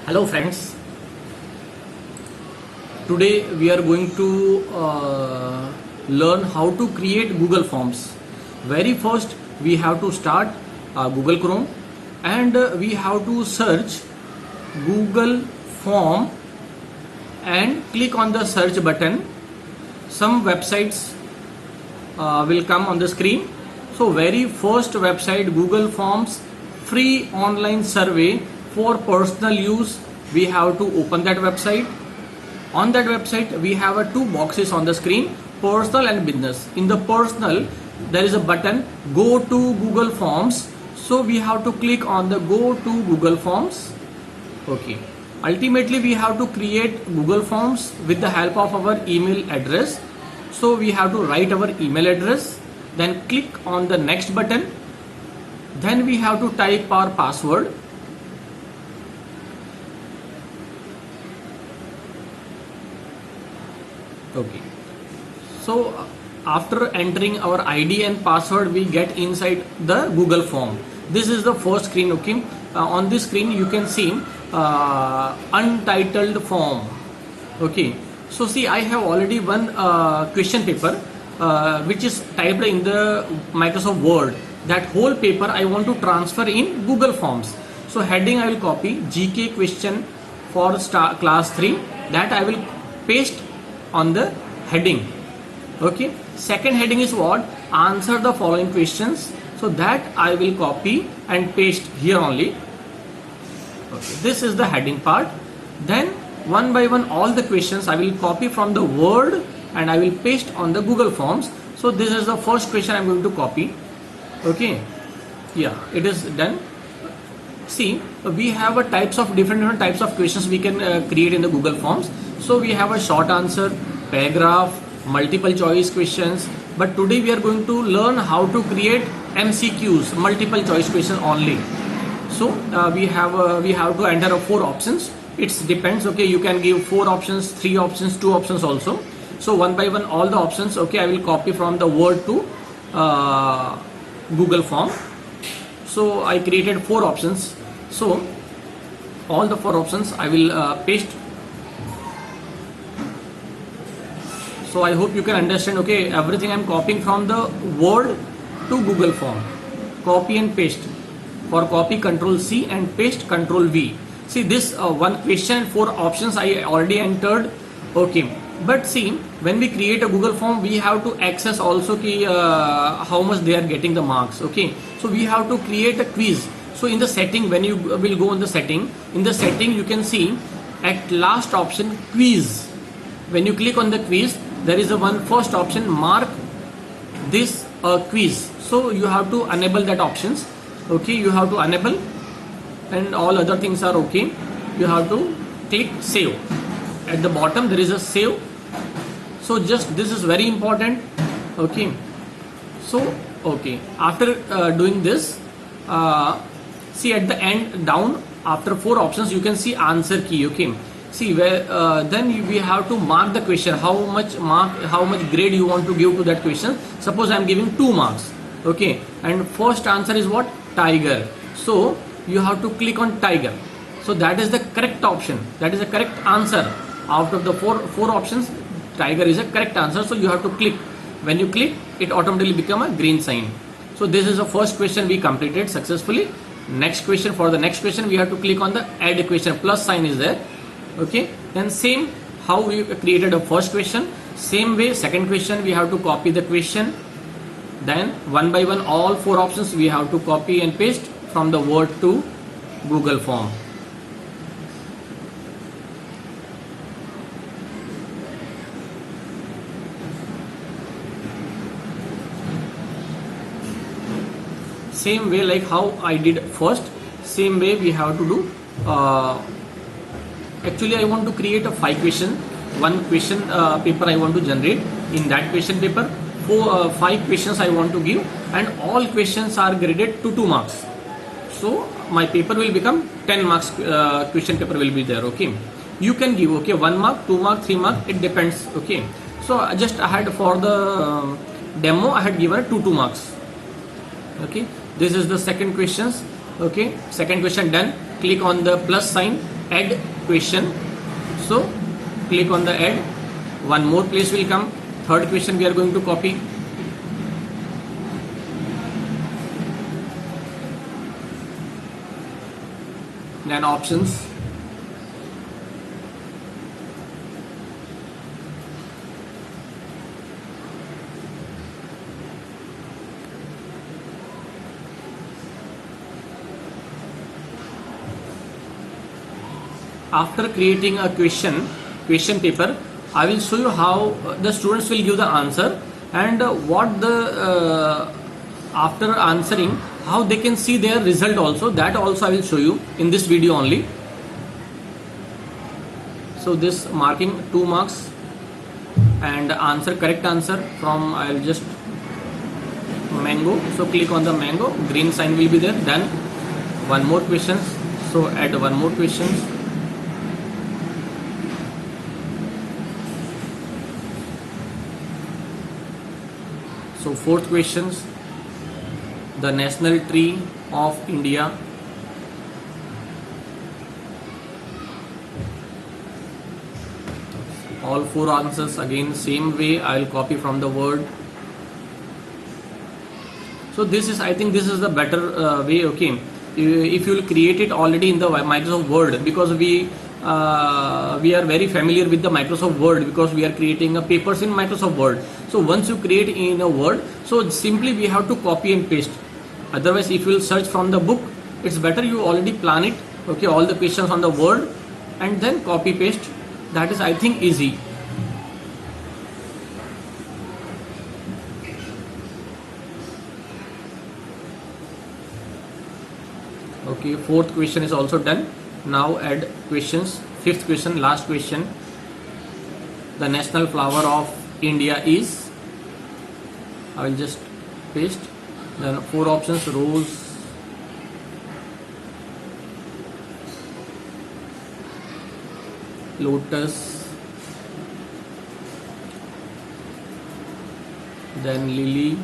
Hello friends, today we are going to learn how to create Google Forms. Very first we have to start Google Chrome and we have to search Google Form and click on the search button. Some websites will come on the screen. So very first website, Google Forms free online survey for personal use. We have to open that website. On that website we have two boxes on the screen, personal and business. In the personal there is a button go to Google Forms, so we have to click on the go to Google Forms. Okay, ultimately we have to create Google Forms with the help of our email address. So we have to write our email address, then click on the next button, then we have to type our password. Okay, so after entering our ID and password we get inside the Google form. This is the first screen. Okay, on this screen you can see untitled form. Okay, so see, I have already one question paper which is typed in the Microsoft Word. That whole paper I want to transfer in Google Forms. So heading I will copy GK question for class 3, that I will paste on the heading. Okay, second heading is what? Answer the following questions. So that I will copy and paste here only. Okay, this is the heading part. Then one by one all the questions I will copy from the Word and I will paste on the Google Forms. So this is the first question I am going to copy. Okay, yeah, it is done. See, we have a different types of questions we can create in the Google Forms. So we have a short answer, paragraph, multiple choice questions, but today we are going to learn how to create MCQs, multiple choice question only. So we have to enter 4 options. It depends. Okay, you can give 4 options, 3 options, 2 options also. So one by one all the options, okay, I will copy from the Word to Google Form. So I created 4 options. So all the 4 options I will paste. So I hope you can understand. Okay, everything I am copying from the Word to Google Form. Copy and paste. For copy, Control C, and paste, Control V. See, this one question and 4 options I already entered. Okay, but see, when we create a Google Form we have to access also how much they are getting the marks. Okay, so we have to create a quiz. So in the setting, when you will go in the setting, you can see at last option quiz. When you click on the quiz, there is a first option, mark this quiz. So you have to enable that options. Okay, you have to enable, and all other things are okay. You have to click save. At the bottom there is a save. So just this is very important. Okay, so okay, after doing this, see at the end down after 4 options you can see answer key. Okay, see where then we have to mark the question, how much grade you want to give to that question. Suppose I am giving 2 marks. Okay, and first answer is what? Tiger. So you have to click on tiger. So that is the correct option, that is the correct answer. Out of the four options, tiger is a correct answer. So you have to click. When you click, it automatically become a green sign. So this is the first question we completed successfully. Next question, for the next question we have to click on the add question, plus sign is there. Okay, then same how we created a first question, same way second question we have to copy the question. Then one by one all 4 options we have to copy and paste from the Word to Google Form. Same way like how I did first, same way we have to do. Actually I want to create a 5 question, one question paper I want to generate. In that question paper 5 questions I want to give, and all questions are graded to 2 marks. So my paper will become 10 marks. Question paper will be there. Okay, you can give 1 mark, 2 mark, 3 mark, it depends. Okay, so I had for the demo I had given 2 marks. Okay, this is the second questions. Okay, second question done. Click on the plus sign, add question. So click on the add. One more place will come. Third question we are going to copy. Then options. After creating a question paper, I will show you how the students will give the answer, and what the after answering, how they can see their result also. That also I will show you in this video only. So this marking 2 marks, and answer, correct answer from, I will just mango. So click on the mango, green sign will be there. Then one more questions. So add one more questions. So fourth questions, the national tree of India. All 4 answers again same way I will copy from the Word. So this is, I think this is the better way. Okay, if you will create it already in the Microsoft Word, because we are very familiar with the Microsoft Word, because we are creating papers in Microsoft Word. So once you create in a Word, so simply we have to copy and paste. Otherwise, if you will search from the book, it's better you already plan it. Okay, all the questions on the Word, and then copy paste. That is, I think, easy. Okay, fourth question is also done. Now add questions. Fifth question, last question. The national flower of India is. I will just paste. Then 4 options: rose, lotus, then lily,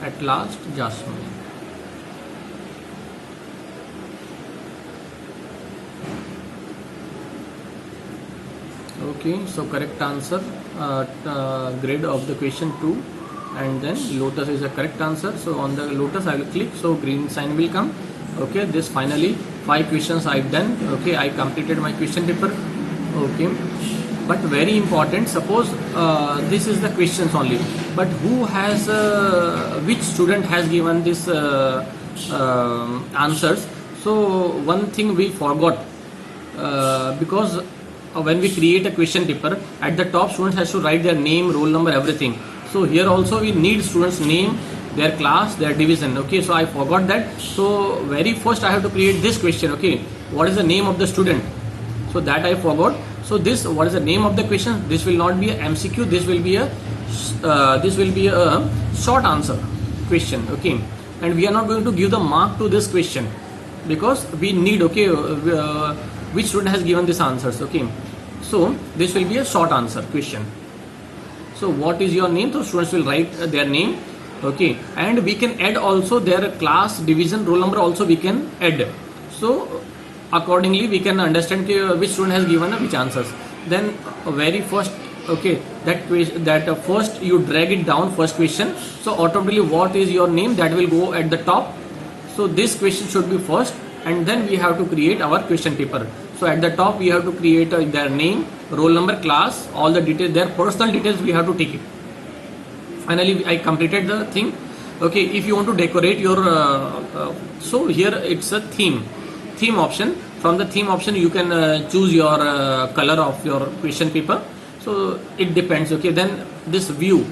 at last jasmine. Okay, so correct answer, grade of the question 2, and then lotus is a correct answer. So on the lotus I will click, so green sign will come. Okay, this finally 5 questions I've done. Okay, I completed my question paper. Okay, but very important, suppose this is the questions only, but who has which student has given this answers. So one thing we forgot, because when we create a question paper, at the top students has to write their name, roll number, everything. So here also we need students name, their class, their division. Okay, so I forgot that. So very first I have to create this question. Okay, what is the name of the student? So that I forgot. So this, what is the name of the question? This will not be a MCQ. This will be a short answer question. Okay, and we are not going to give the mark to this question, because we need, okay, which student has given this answers. Okay, so this will be a short answer question. So what is your name? So students will write their name. Okay, and we can add also their class, division, roll number also we can add. So accordingly we can understand which student has given which answers. Then very first, okay, that first you drag it down, first question. So automatically what is your name, that will go at the top. So this question should be first, and then we have to create our question paper. So at the top we have to create their name, roll number, class, all the details, their personal details we have to take it. Finally I completed the thing. Okay, if you want to decorate your so here it's a theme option. From the theme option you can choose your color of your question paper. So it depends. Okay, then this view,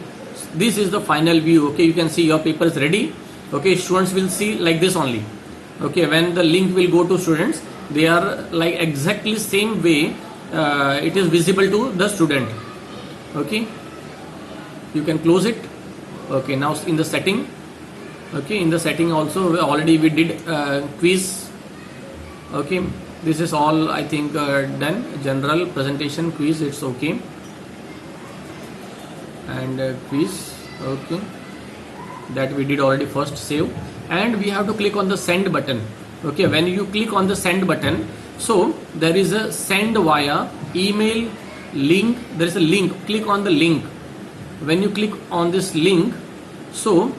this is the final view. Okay, you can see your paper is ready. Okay, students will see like this only. Okay, when the link will go to students, they are like exactly same way it is visible to the student. Okay, you can close it. Okay, now in the setting, okay, in the setting also already we did quiz. Okay, this is all I think done. General, presentation, quiz, it's okay, and quiz. Okay, that we did already. First save. and we have to click on the send button. Okay, when you click on the send button, so there is a send via email link. There is a link. Click on the link. When you click on this link, so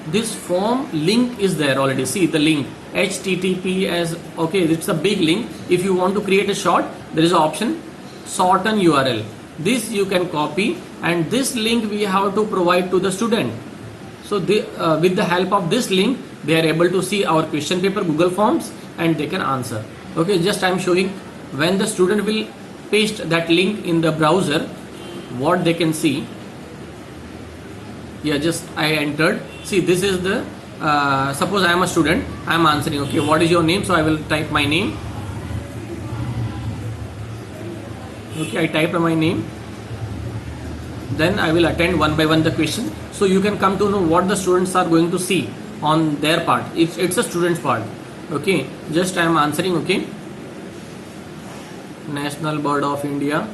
this form link is there already. See the link, HTTPS. Okay, it's a big link. If you want to create a short, there is an option shorten URL. This you can copy, and this link we have to provide to the student. So they, with the help of this link, they are able to see our question paper, Google Forms, and they can answer. Okay, just I am showing when the student will paste that link in the browser, what they can see. Yeah, just I entered. See, this is the suppose I am a student, I am answering. Okay, what is your name? So I will type my name. Okay, I type my name. Then I will attend one by one the question. So you can come to know what the students are going to see on their part. It's a student's part. Okay, just I am answering. Okay, National Bird of India,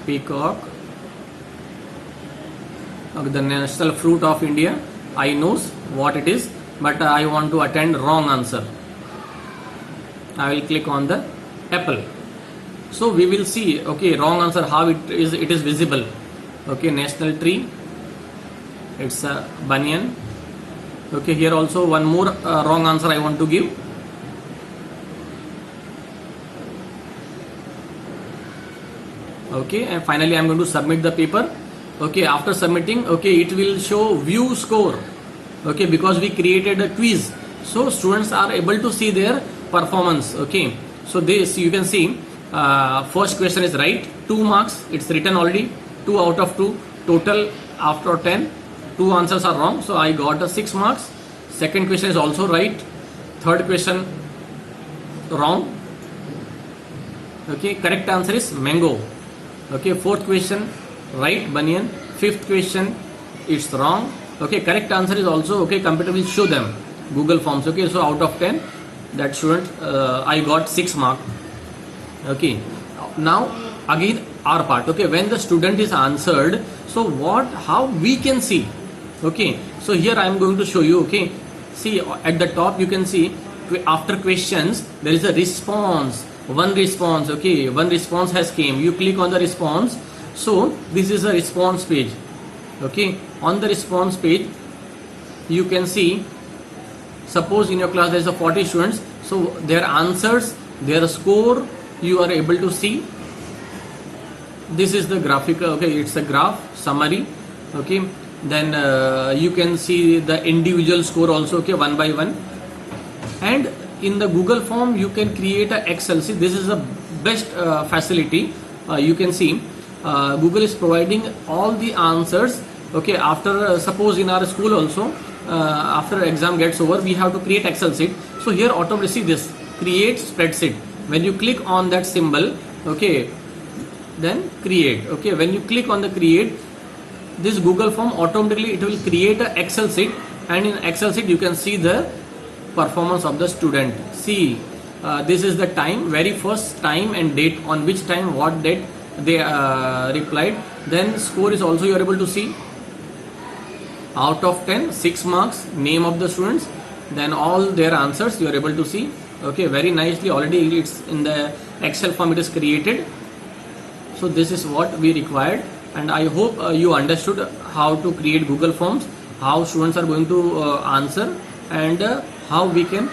peacock. Okay, the national fruit of India, I knows what it is, but I want to attend wrong answer. I will click on the apple. So we will see, okay, wrong answer, how it is visible. Okay, national tree, it's a banyan. Okay, here also one more wrong answer I want to give. Okay, and finally I am going to submit the paper. Okay, after submitting, okay, it will show view score. Okay, because we created a quiz, so students are able to see their performance. Okay, so this you can see, first question is right, 2 marks, it's written already, 2 out of 2 total. After 10, 2 answers are wrong, so I got a 6 marks. Second question is also right, third question wrong. Okay, correct answer is mango. Okay, fourth question right, banyan. Fifth question, it's wrong. Okay, correct answer is also okay, computer will show them Google Forms. Okay, so out of 10, that student I got 6 mark. Okay, now again our part. Okay, when the student is answered, so how we can see. Okay, so here I am going to show you. Okay, see at the top you can see after questions there is a response, one response. Okay, one response has came, you click on the response. So this is a response page. Okay, on the response page you can see, suppose in your class there is a 40 students, so their answers, their score you are able to see. This is the graphical. Okay, it's a graph summary. Okay, then you can see the individual score also. Okay, one by one. And in the Google form you can create a Excel. See, this is the best facility. You can see Google is providing all the answers. Okay, after suppose in our school also, after exam gets over, we have to create Excel sheet. So here automatically see this create spreadsheet. When you click on that symbol, okay, then create. Okay, when you click on the create, this Google form automatically it will create a Excel sheet, and in Excel sheet you can see the performance of the student. See, this is the time, very first time and date, on which time, what date they replied. Then score is also you are able to see. Out of 10, 6 marks, name of the students, then all their answers you are able to see. Okay, very nicely already it's in the Excel form, it is created. So this is what we required, and I hope you understood how to create Google Forms, how students are going to answer, and how we can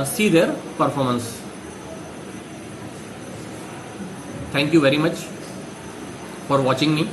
see their performance. Thank you very much for watching me.